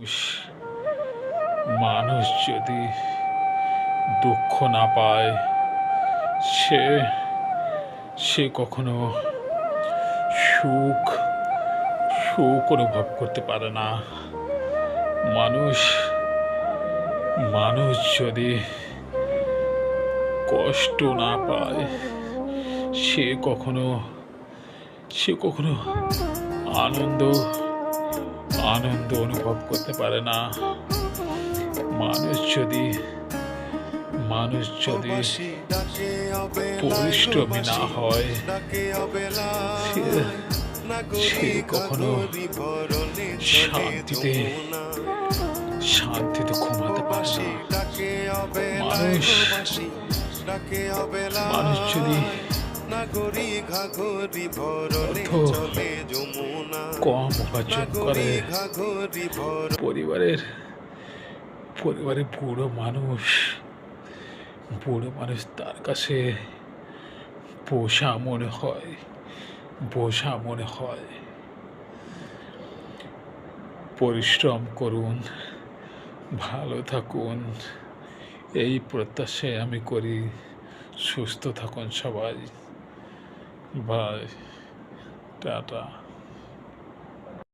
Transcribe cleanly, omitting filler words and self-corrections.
উস, মানুষ যদি দুঃখ না পায়, সে সে কখনো সুখ সুখ অনুভব করতে পারে না। মানুষ মানুষ যদি কষ্ট না পায়, সে কখনো সে কখনো আনন্দ আনন্দ অনুভব করতে পারে না। মানুষ যদি মানুষ যদি পরিশ্রমী না হয়, সে সে কখনো শান্তিতে শান্তিতে ঘুমাতে পারে না। মানুষ মানুষ যদি অর্থ কম উপার্জন করে, পরিবারের পরিবারে বুড়ো মানুষ তার কাছে বোঝা মনে হয়। পরিশ্রম করুন, ভালো থাকুন, এই প্রত্যাশায় আমি করি। সুস্থ থাকুন সবাই। Bye, tata.